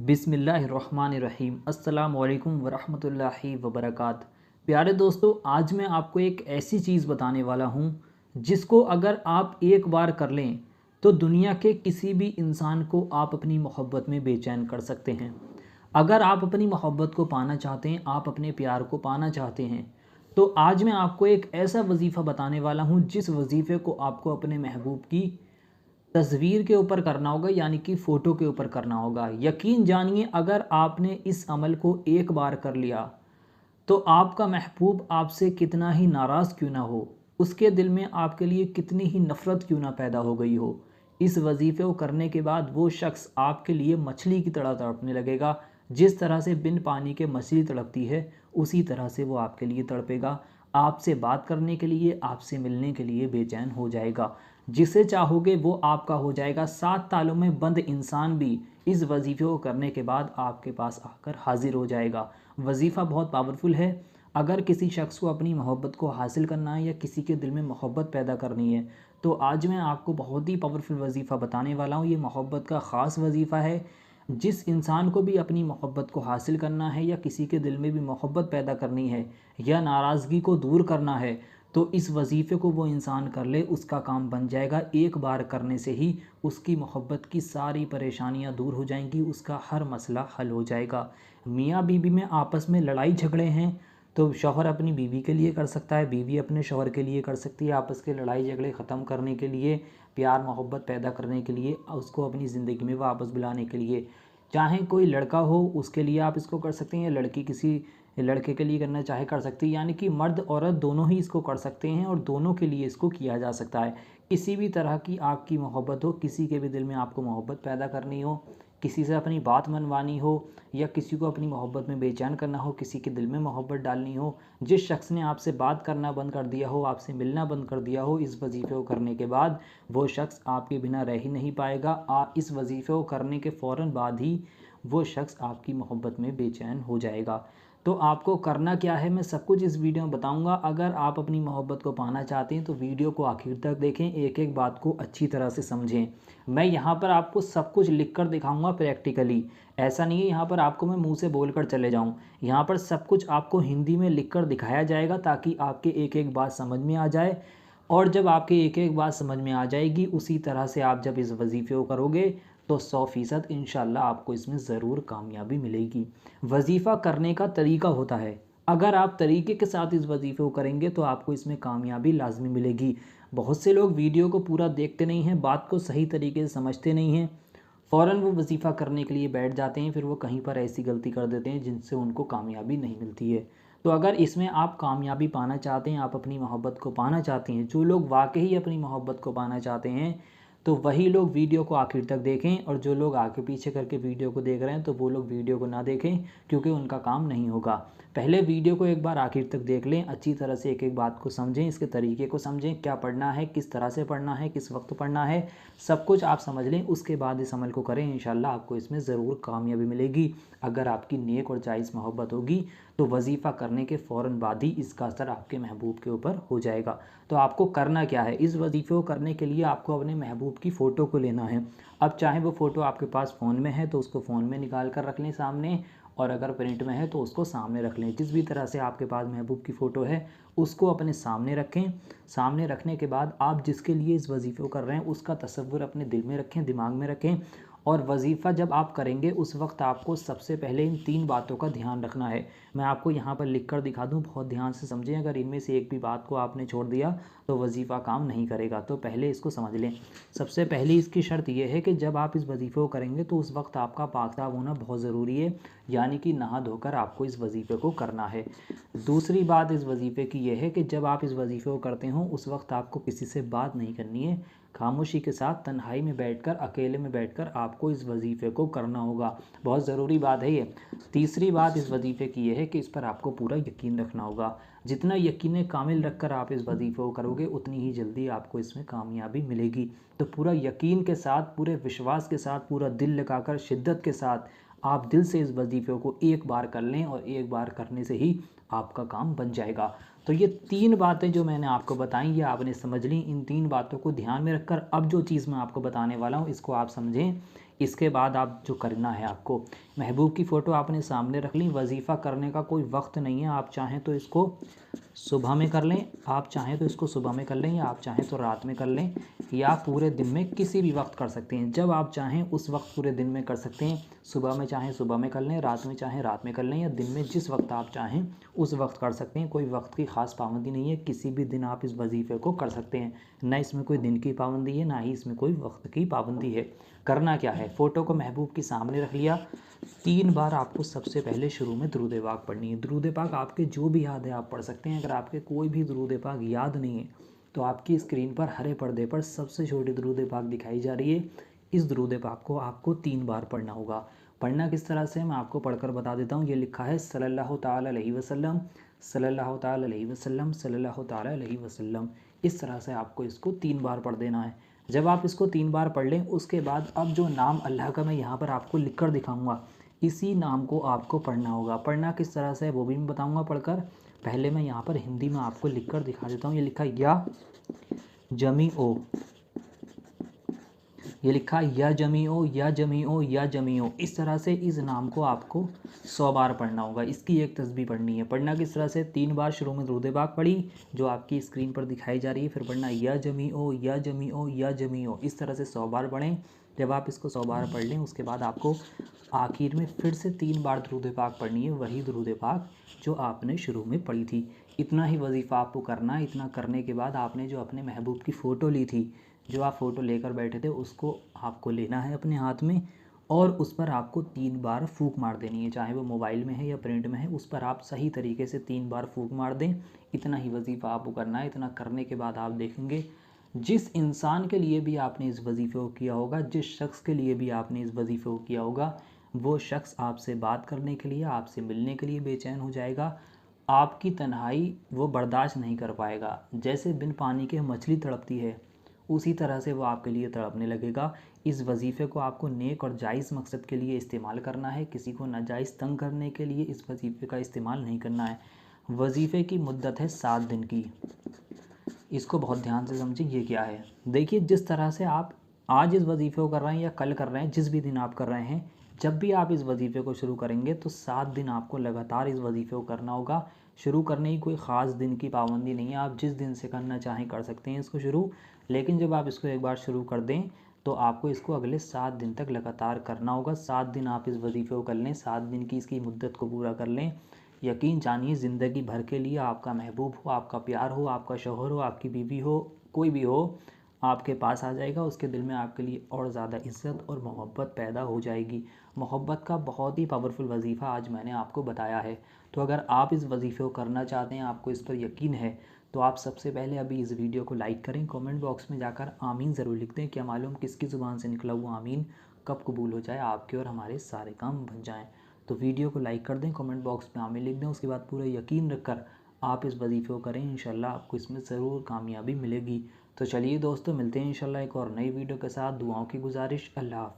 बिस्मिल्लाहिर्रहमानिर्रहीम अस्सलाम वालेकुम वरहमतुल्लाहि वबरकात। प्यारे दोस्तों, आज मैं आपको एक ऐसी चीज़ बताने वाला हूँ जिसको अगर आप एक बार कर लें तो दुनिया के किसी भी इंसान को आप अपनी मोहब्बत में बेचैन कर सकते हैं। अगर आप अपनी मोहब्बत को पाना चाहते हैं, आप अपने प्यार को पाना चाहते हैं, तो आज मैं आपको एक ऐसा वजीफ़ा बताने वाला हूँ जिस वजीफ़े को आपको अपने महबूब की तस्वीर के ऊपर करना होगा, यानी कि फ़ोटो के ऊपर करना होगा। यकीन जानिए, अगर आपने इस अमल को एक बार कर लिया तो आपका महबूब आपसे कितना ही नाराज़ क्यों ना हो, उसके दिल में आपके लिए कितनी ही नफ़रत क्यों ना पैदा हो गई हो, इस वजीफ़े को करने के बाद वो शख्स आपके लिए मछली की तरह तड़पने लगेगा। जिस तरह से बिन पानी के मछली तड़पती है, उसी तरह से वो आपके लिए तड़पेगा। आपसे बात करने के लिए, आपसे मिलने के लिए बेचैन हो जाएगा। जिसे चाहोगे वो आपका हो जाएगा। 7 तालों में बंद इंसान भी इस वजीफ़े को करने के बाद आपके पास आकर हाज़िर हो जाएगा। वजीफ़ा बहुत पावरफुल है। अगर किसी शख्स को अपनी मोहब्बत को हासिल करना है या किसी के दिल में मोहब्बत पैदा करनी है, तो आज मैं आपको बहुत ही पावरफुल वजीफ़ा बताने वाला हूँ। ये मोहब्बत का ख़ास वजीफ़ा है। जिस इंसान को भी अपनी मोहब्बत को हासिल करना है या किसी के दिल में भी मोहब्बत पैदा करनी है या नाराज़गी को दूर करना है, तो इस वजीफ़े को वो इंसान कर ले, उसका काम बन जाएगा। एक बार करने से ही उसकी मोहब्बत की सारी परेशानियां दूर हो जाएंगी, उसका हर मसला हल हो जाएगा। मियाँ बीवी में आपस में लड़ाई झगड़े हैं तो शौहर अपनी बीवी के लिए कर सकता है, बीवी अपने शौहर के लिए कर सकती है। आपस के लड़ाई झगड़े ख़त्म करने के लिए, प्यार मोहब्बत पैदा करने के लिए, उसको अपनी ज़िंदगी में वापस बुलाने के लिए, चाहे कोई लड़का हो उसके लिए आप इसको कर सकते हैं या लड़की किसी लड़के के लिए करना चाहे कर सकती है। यानी कि मर्द औरत दोनों ही इसको कर सकते हैं और दोनों के लिए इसको किया जा सकता है। किसी भी तरह की आपकी मोहब्बत हो, किसी के भी दिल में आपको मोहब्बत पैदा करनी हो, किसी से अपनी बात मनवानी हो या किसी को अपनी मोहब्बत में बेचैन करना हो, किसी के दिल में मोहब्बत डालनी हो, जिस शख्स ने आपसे बात करना बंद कर दिया हो, आपसे मिलना बंद कर दिया हो, इस वजीफ़े को करने के बाद वो शख्स आपके बिना रह ही नहीं पाएगा। इस वजीफ़े को करने के फ़ौरन बाद ही वो शख्स आपकी मोहब्बत में बेचैन हो जाएगा। तो आपको करना क्या है, मैं सब कुछ इस वीडियो में बताऊंगा। अगर आप अपनी मोहब्बत को पाना चाहते हैं तो वीडियो को आखिर तक देखें, एक एक बात को अच्छी तरह से समझें। मैं यहाँ पर आपको सब कुछ लिख कर दिखाऊँगा प्रैक्टिकली। ऐसा नहीं है यहाँ पर आपको मैं मुंह से बोल कर चले जाऊँ। यहाँ पर सब कुछ आपको हिंदी में लिख कर दिखाया जाएगा ताकि आपके एक एक बात समझ में आ जाए। और जब आपके एक एक बात समझ में आ जाएगी, उसी तरह से आप जब इस वजीफ़े को करोगे तो 100% इंशाल्लाह आपको इसमें ज़रूर कामयाबी मिलेगी। वजीफ़ा करने का तरीका होता है। अगर आप तरीके के साथ इस वजीफ़े को करेंगे तो आपको इसमें कामयाबी लाजमी मिलेगी। बहुत से लोग वीडियो को पूरा देखते नहीं हैं, बात को सही तरीके से समझते नहीं हैं, फ़ौरन वो वजीफ़ा करने के लिए बैठ जाते हैं, फिर वो कहीं पर ऐसी गलती कर देते हैं जिनसे उनको कामयाबी नहीं मिलती है। तो अगर इसमें आप कामयाबी पाना चाहते हैं, आप अपनी मोहब्बत को पाना चाहते हैं, जो लोग वाकई अपनी मोहब्बत को पाना चाहते हैं, तो वही लोग वीडियो को आखिर तक देखें। और जो लोग आगे पीछे करके वीडियो को देख रहे हैं तो वो लोग वीडियो को ना देखें, क्योंकि उनका काम नहीं होगा। पहले वीडियो को एक बार आखिर तक देख लें, अच्छी तरह से एक एक बात को समझें, इसके तरीके को समझें, क्या पढ़ना है, किस तरह से पढ़ना है, किस वक्त पढ़ना है, सब कुछ आप समझ लें। उसके बाद इस अमल को करें, इंशाल्लाह आपको इसमें ज़रूर कामयाबी मिलेगी। अगर आपकी नेक और जायज़ मोहब्बत होगी तो वजीफ़ा करने के फ़ौरन बाद ही इसका असर आपके महबूब के ऊपर हो जाएगा। तो आपको करना क्या है, इस वजीफ़े को करने के लिए आपको अपने महबूब की फ़ोटो को लेना है। अब चाहे वो फ़ोटो आपके पास फ़ोन में है तो उसको फ़ोन में निकाल कर रख लें सामने, और अगर प्रिंट में है तो उसको सामने रख लें। जिस भी तरह से आपके पास महबूब की फ़ोटो है उसको अपने सामने रखें। सामने रखने के बाद आप जिसके लिए इस वजीफ़े को कर रहे हैं उसका तसव्वुर अपने दिल में रखें, दिमाग में रखें। और वजीफ़ा जब आप करेंगे उस वक्त आपको सबसे पहले इन 3 बातों का ध्यान रखना है। मैं आपको यहाँ पर लिख कर दिखा दूँ, बहुत ध्यान से समझें। अगर इनमें से एक भी बात को आपने छोड़ दिया तो वजीफ़ा काम नहीं करेगा। तो पहले इसको समझ लें। सबसे पहली इसकी शर्त यह है कि जब आप इस वजीफ़े को करेंगे तो उस वक्त आपका पाक साफ़ होना बहुत ज़रूरी है, यानी कि नहा धोकर आपको इस वजीफ़े को करना है। दूसरी बात इस वजीफ़े की यह है कि जब आप इस वजीफ़े को करते हो उस वक्त आपको किसी से बात नहीं करनी है। खामोशी के साथ तन्हाई में बैठकर, अकेले में बैठकर आपको इस वजीफ़े को करना होगा। बहुत ज़रूरी बात है ये। तीसरी बात इस वजीफ़े की यह है कि इस पर आपको पूरा यकीन रखना होगा। जितना यकीन कामिल रखकर आप इस वजीफ़े को करोगे उतनी ही जल्दी आपको इसमें कामयाबी मिलेगी। तो पूरा यकीन के साथ, पूरे विश्वास के साथ, पूरा दिल लगाकर, शिद्दत के साथ आप दिल से इस वजीफ़े को एक बार कर लें और एक बार करने से ही आपका काम बन जाएगा। तो ये 3 बातें जो मैंने आपको बताई ये आपने समझ ली। इन 3 बातों को ध्यान में रखकर अब जो चीज़ मैं आपको बताने वाला हूँ इसको आप समझें। इसके बाद आप जो करना है, आपको महबूब की फ़ोटो आपने सामने रख ली। वजीफ़ा करने का कोई वक्त नहीं है, आप चाहें तो इसको सुबह में कर लें, आप चाहें तो इसको सुबह में कर लें, या आप चाहें तो रात में कर लें, या पूरे दिन में किसी भी वक्त कर सकते हैं। जब आप चाहें उस वक्त पूरे दिन में कर सकते हैं। सुबह में चाहें सुबह में कर लें, रात में चाहें रात में कर लें, या दिन में जिस वक्त आप चाहें उस वक्त कर सकते हैं। कोई वक्त की ख़ास पाबंदी नहीं है, किसी भी दिन आप इस वजीफ़े को कर सकते हैं। न इसमें कोई दिन की पाबंदी है, ना ही इसमें कोई वक्त की पाबंदी है। करना क्या है, फ़ोटो को महबूब के सामने रख लिया। 3 बार आपको सबसे पहले शुरू में दुरूद पाक पढ़नी है। दुरूद पाक आपके जो भी याद है आप पढ़ सकते हैं। अगर आपके कोई भी दुरूद पाक याद नहीं है तो आपकी स्क्रीन पर हरे पर्दे पर सबसे छोटी दुरूद पाक दिखाई जा रही है। इस दुरूद पाक को आपको 3 बार पढ़ना होगा। पढ़ना किस तरह से मैं आपको पढ़कर बता देता हूँ। ये लिखा है सल्लल्लाहु ताला अलैहि वसल्लम, सल्लल्लाहु ताला अलैहि वसल्लम, सल्लल्लाहु ताला अलैहि वसल्लम। इस तरह से आपको इसको 3 बार पढ़ देना है। जब आप इसको 3 बार पढ़ लें उसके बाद अब जो नाम अल्लाह का मैं यहाँ पर आपको लिख कर दिखाऊँगा, इसी नाम को आपको पढ़ना होगा। पढ़ना किस तरह से है वो भी मैं बताऊँगा पढ़कर। पहले मैं यहाँ पर हिंदी में आपको लिख कर दिखा देता हूँ। ये लिखा या जमी ओ, ये लिखा या जमी ओ, या जमी ओ, या जमी ओ। इस तरह से इस नाम को आपको 100 बार पढ़ना होगा। इसकी एक तस्बीह पढ़नी है। पढ़ना किस तरह से, 3 बार शुरू में दुरूद पाक पढ़ी जो आपकी स्क्रीन पर दिखाई जा रही है, फिर पढ़ना या जमी ओ, या जमी ओ, या जमी ओ। इस तरह से 100 बार पढ़ें। जब आप इसको 100 बार पढ़ लें उसके बाद आपको आखिर में फिर से 3 बार दुरूद पाक पढ़नी है, वही दुरूद पाक जो आपने शुरू में पढ़ी थी। इतना ही वजीफ़ा आपको करना है। इतना करने के बाद आपने जो अपने महबूब की फ़ोटो ली थी, जो आप फ़ोटो लेकर बैठे थे, उसको आपको लेना है अपने हाथ में और उस पर आपको 3 बार फूंक मार देनी है। चाहे वो मोबाइल में है या प्रिंट में है, उस पर आप सही तरीके से 3 बार फूंक मार दें। इतना ही वजीफ़ा आपको करना है। इतना करने के बाद आप देखेंगे जिस इंसान के लिए भी आपने इस वजीफ़े को किया होगा, जिस शख्स के लिए भी आपने इस वजीफ़े को किया होगा, वो शख्स आपसे बात करने के लिए, आपसे मिलने के लिए बेचैन हो जाएगा। आपकी तन्हाई वो बर्दाश्त नहीं कर पाएगा। जैसे बिन पानी के मछली तड़पती है, उसी तरह से वो आपके लिए तड़पने लगेगा। इस वजीफ़े को आपको नेक और जायज़ मकसद के लिए इस्तेमाल करना है। किसी को नाजायज़ तंग करने के लिए इस वजीफ़े का इस्तेमाल नहीं करना है। वजीफ़े की मुद्दत है 7 दिन की। इसको बहुत ध्यान से समझें ये क्या है। देखिए, जिस तरह से आप आज इस वजीफ़े को कर रहे हैं या कल कर रहे हैं, जिस भी दिन आप कर रहे हैं, जब भी आप इस वजीफ़े को शुरू करेंगे तो 7 दिन आपको लगातार इस वजीफ़े को करना होगा। शुरू करने की कोई ख़ास दिन की पाबंदी नहीं है, आप जिस दिन से करना चाहें कर सकते हैं इसको शुरू। लेकिन जब आप इसको एक बार शुरू कर दें तो आपको इसको अगले 7 दिन तक लगातार करना होगा। 7 दिन आप इस वजीफ़े को कर लें, 7 दिन की इसकी मुद्दत को पूरा कर लें। यकीन जानिए ज़िंदगी भर के लिए आपका महबूब हो, आपका प्यार हो, आपका शौहर हो, आपकी बीवी हो, कोई भी हो, आपके पास आ जाएगा। उसके दिल में आपके लिए और ज़्यादा इज़्ज़त और मोहब्बत पैदा हो जाएगी। मोहब्बत का बहुत ही पावरफुल वजीफ़ा आज मैंने आपको बताया है। तो अगर आप इस वजीफ़े को करना चाहते हैं, आपको इस पर यकीन है, तो आप सबसे पहले अभी इस वीडियो को लाइक करें। कमेंट बॉक्स में जाकर आमीन ज़रूर लिख दें। क्या मालूम किसकी ज़ुबान से निकला हुआ आमीन कब कबूल हो जाए, आपके और हमारे सारे काम बन जाएँ। तो वीडियो को लाइक कर दें, कमेंट बॉक्स में आमीन लिख दें। उसके बाद पूरा यकीन रखकर आप इस वजीफ़े को करें, इंशाल्लाह आपको इसमें ज़रूर कामयाबी मिलेगी। तो चलिए दोस्तों, मिलते हैं इंशाल्लाह एक और नई वीडियो के साथ। दुआओं की गुजारिश। अल्लाह हाफ़िज़।